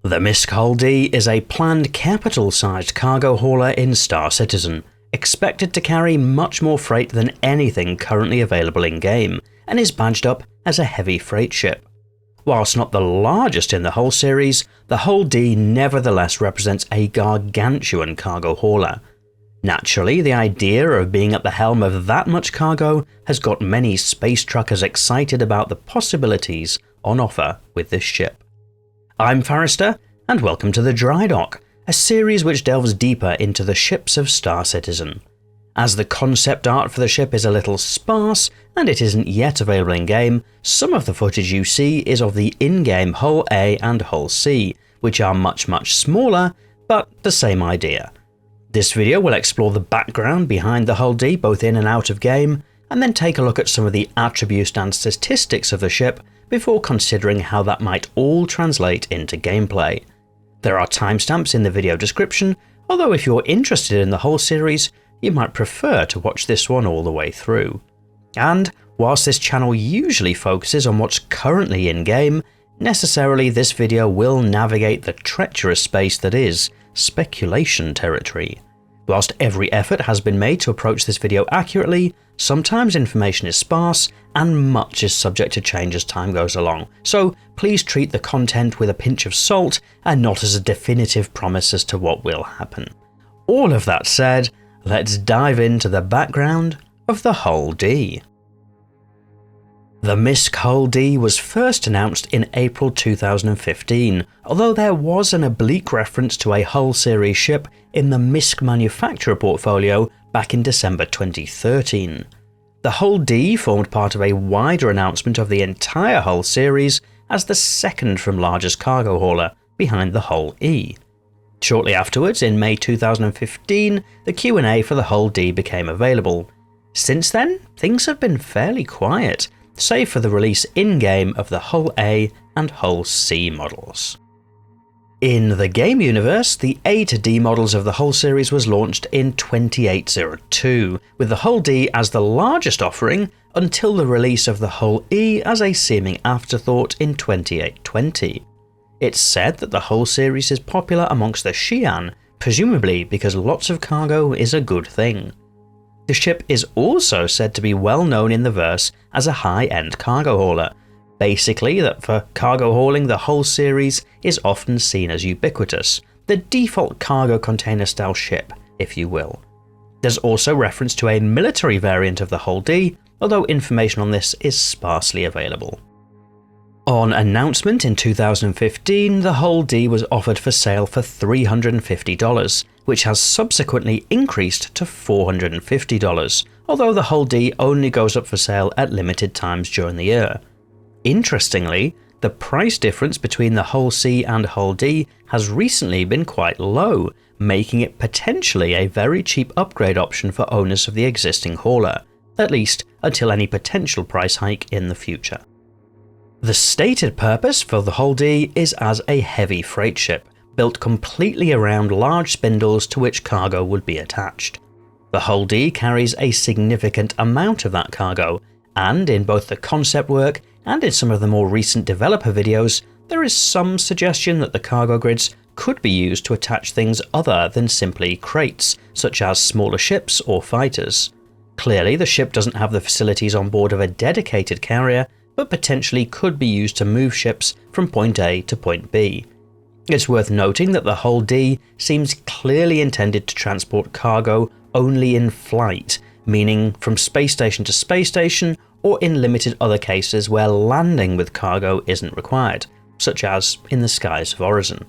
The MISC Hull D is a planned capital-sized cargo hauler in Star Citizen, expected to carry much more freight than anything currently available in-game, and is badged up as a heavy freight ship. Whilst not the largest in the Hull series, the Hull D nevertheless represents a gargantuan cargo hauler. Naturally, the idea of being at the helm of that much cargo has got many space truckers excited about the possibilities on offer with this ship. I'm Forrester, and welcome to the Drydock, a series which delves deeper into the ships of Star Citizen. As the concept art for the ship is a little sparse, and it isn't yet available in-game, some of the footage you see is of the in-game Hull A and Hull C, which are much smaller, but the same idea. This video will explore the background behind the Hull D both in and out of game, and then take a look at some of the attributes and statistics of the ship before considering how that might all translate into gameplay. There are timestamps in the video description, although if you're interested in the whole series, you might prefer to watch this one all the way through. And whilst this channel usually focuses on what's currently in-game, necessarily this video will navigate the treacherous space that is speculation territory. Whilst every effort has been made to approach this video accurately, sometimes information is sparse and much is subject to change as time goes along, so please treat the content with a pinch of salt and not as a definitive promise as to what will happen. All of that said, let's dive into the background of the Hull D. The MISC Hull D was first announced in April 2015, although there was an oblique reference to a Hull series ship in the MISC manufacturer portfolio back in December 2013. The Hull D formed part of a wider announcement of the entire Hull series as the second from largest cargo hauler, behind the Hull E. Shortly afterwards, in May 2015, the Q&A for the Hull D became available. Since then, things have been fairly quiet, save for the release in-game of the Hull A and Hull C models. In the game universe, the A to D models of the Hull series was launched in 2802, with the Hull D as the largest offering until the release of the Hull E as a seeming afterthought in 2820. It's said that the Hull series is popular amongst the Xi'an, presumably because lots of cargo is a good thing. The ship is also said to be well known in the verse as a high-end cargo hauler, basically that for cargo hauling the Hull series is often seen as ubiquitous, the default cargo container style ship, if you will. There's also reference to a military variant of the Hull D, although information on this is sparsely available. On announcement in 2015, the Hull D was offered for sale for $350, which has subsequently increased to $450, although the Hull D only goes up for sale at limited times during the year. Interestingly, the price difference between the Hull C and Hull D has recently been quite low, making it potentially a very cheap upgrade option for owners of the existing hauler, at least until any potential price hike in the future. The stated purpose for the Hull D is as a heavy freight ship, built completely around large spindles to which cargo would be attached. The Hull D carries a significant amount of that cargo, and in both the concept work and in some of the more recent developer videos, there is some suggestion that the cargo grids could be used to attach things other than simply crates, such as smaller ships or fighters. Clearly, the ship doesn't have the facilities on board of a dedicated carrier, but potentially could be used to move ships from point A to point B. It's worth noting that the Hull D seems clearly intended to transport cargo only in flight, meaning from space station to space station, or in limited other cases where landing with cargo isn't required, such as in the skies of Origin.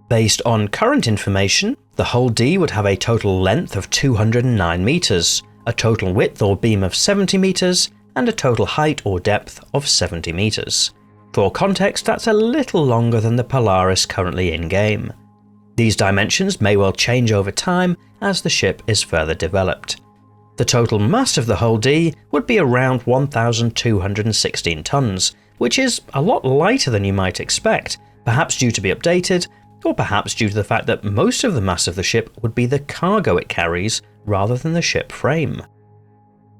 Based on current information, the Hull D would have a total length of 209 meters, a total width or beam of 70 meters, and a total height or depth of 70 meters. For context, that's a little longer than the Polaris currently in-game. These dimensions may well change over time as the ship is further developed. The total mass of the Hull D would be around 1,216 tons, which is a lot lighter than you might expect, perhaps due to be updated, or perhaps due to the fact that most of the mass of the ship would be the cargo it carries rather than the ship frame.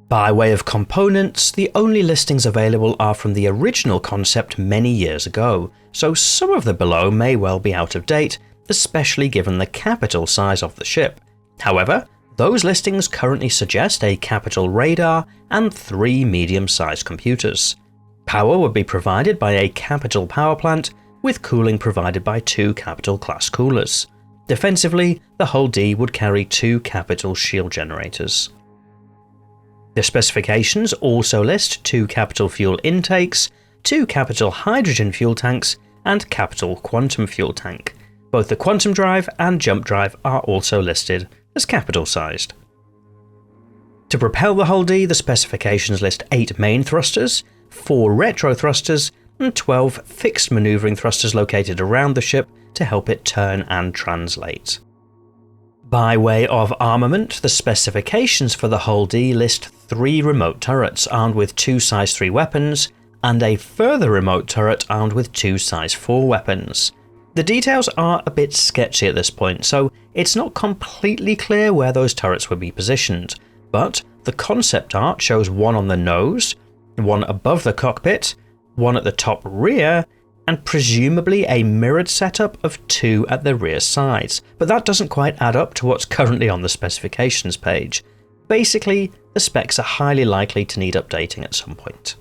By way of components, the only listings available are from the original concept many years ago, so some of the below may well be out of date, especially given the capital size of the ship. However, those listings currently suggest a capital radar and 3 medium-sized computers. Power would be provided by a capital power plant, with cooling provided by 2 capital class coolers. Defensively, the Hull D would carry 2 capital shield generators. The specifications also list 2 capital fuel intakes, 2 capital hydrogen fuel tanks, and capital quantum fuel tank. Both the quantum drive and jump drive are also listed as capital sized. To propel the Hull D, the specifications list 8 main thrusters, 4 retro thrusters, and 12 fixed maneuvering thrusters located around the ship to help it turn and translate. By way of armament, the specifications for the Hull D list 3 remote turrets armed with 2 size 3 weapons, and a further remote turret armed with 2 size 4 weapons. The details are a bit sketchy at this point, so it's not completely clear where those turrets would be positioned, but the concept art shows one on the nose, one above the cockpit, one at the top rear, and presumably a mirrored setup of 2 at the rear sides, but that doesn't quite add up to what's currently on the specifications page. Basically, the specs are highly likely to need updating at some point.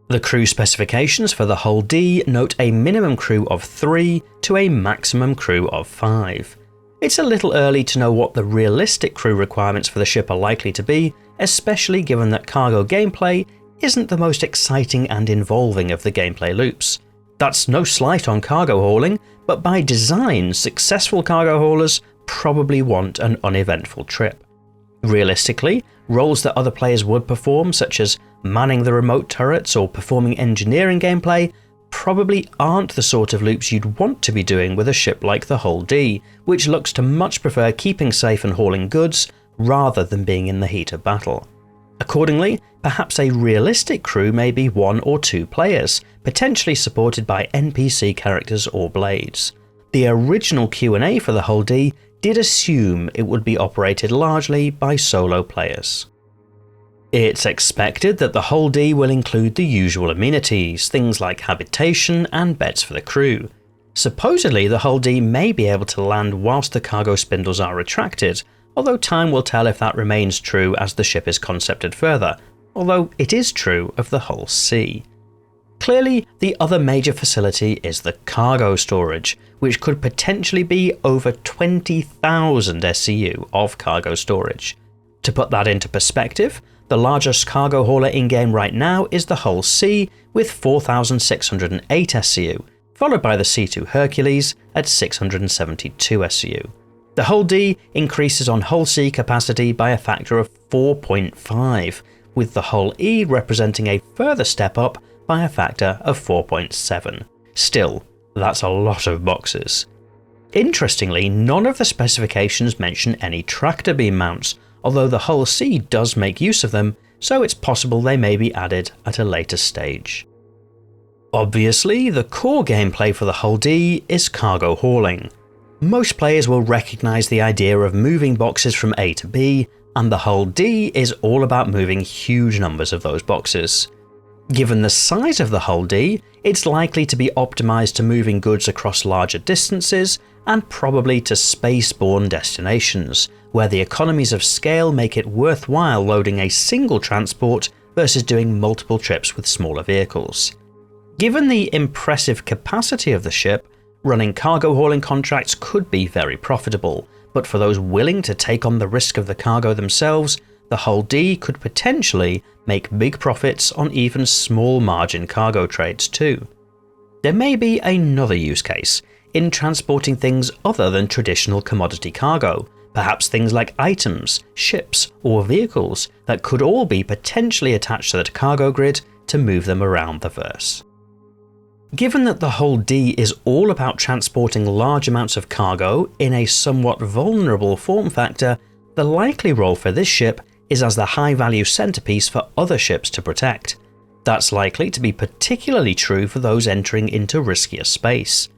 The crew specifications for the Hull D note a minimum crew of 3 to a maximum crew of 5. It's a little early to know what the realistic crew requirements for the ship are likely to be, especially given that cargo gameplay isn't the most exciting and involving of the gameplay loops. That's no slight on cargo hauling, but by design, successful cargo haulers probably want an uneventful trip. Realistically, roles that other players would perform, such as manning the remote turrets or performing engineering gameplay, probably aren't the sort of loops you'd want to be doing with a ship like the Hull D, which looks to much prefer keeping safe and hauling goods rather than being in the heat of battle. Accordingly, perhaps a realistic crew may be 1 or 2 players, potentially supported by NPC characters or blades. The original Q&A for the Hull D did assume it would be operated largely by solo players. It's expected that the Hull D will include the usual amenities, things like habitation and beds for the crew. Supposedly, the Hull D may be able to land whilst the cargo spindles are retracted, although time will tell if that remains true as the ship is concepted further, although it is true of the Hull C. Clearly, the other major facility is the cargo storage, which could potentially be over 20,000 SCU of cargo storage. To put that into perspective, the largest cargo hauler in-game right now is the Hull C with 4,608 SCU, followed by the C2 Hercules at 672 SCU. The Hull D increases on Hull C capacity by a factor of 4.5, with the Hull E representing a further step up by a factor of 4.7. Still, that's a lot of boxes. Interestingly, none of the specifications mention any tractor beam mounts, although the Hull C does make use of them, so it's possible they may be added at a later stage. Obviously, the core gameplay for the Hull D is cargo hauling. Most players will recognise the idea of moving boxes from A to B, and the Hull D is all about moving huge numbers of those boxes. Given the size of the Hull D, it's likely to be optimised to moving goods across larger distances and probably to space-borne destinations, where the economies of scale make it worthwhile loading a single transport versus doing multiple trips with smaller vehicles. Given the impressive capacity of the ship, running cargo hauling contracts could be very profitable, but for those willing to take on the risk of the cargo themselves, the Hull D could potentially make big profits on even small margin cargo trades too. There may be another use case, in transporting things other than traditional commodity cargo, perhaps things like items, ships, or vehicles that could all be potentially attached to the cargo grid to move them around the verse. Given that the Hull D is all about transporting large amounts of cargo in a somewhat vulnerable form factor, the likely role for this ship is as the high-value centerpiece for other ships to protect. That's likely to be particularly true for those entering into riskier space.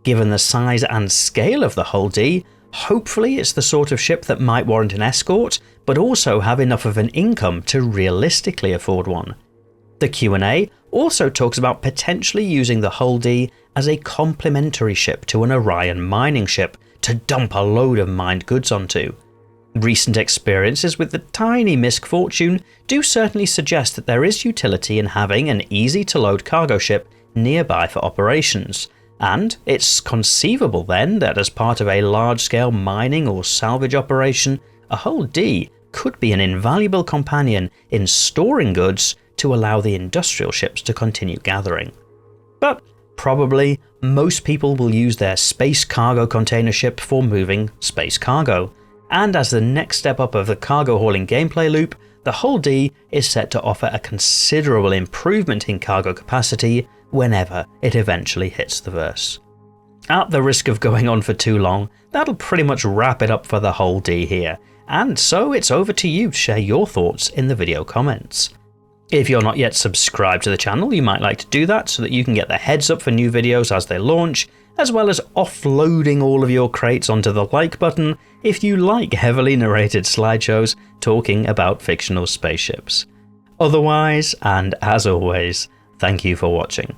Given the size and scale of the Hull D, Hopefully it's the sort of ship that might warrant an escort, but also have enough of an income to realistically afford one. The Q&A also talks about potentially using the Hull D as a complementary ship to an Orion mining ship to dump a load of mined goods onto. Recent experiences with the tiny MISC Fortune do certainly suggest that there is utility in having an easy-to-load cargo ship nearby for operations, and it's conceivable then that as part of a large-scale mining or salvage operation, a Hull D could be an invaluable companion in storing goods to allow the industrial ships to continue gathering. But probably most people will use their space cargo container ship for moving space cargo, and as the next step up of the cargo hauling gameplay loop, the Hull D is set to offer a considerable improvement in cargo capacity whenever it eventually hits the verse. At the risk of going on for too long, that'll pretty much wrap it up for the Hull D here, and so it's over to you to share your thoughts in the video comments. If you're not yet subscribed to the channel, you might like to do that so that you can get the heads up for new videos as they launch, as well as offloading all of your crates onto the like button if you like heavily narrated slideshows talking about fictional spaceships. Otherwise, and as always, thank you for watching.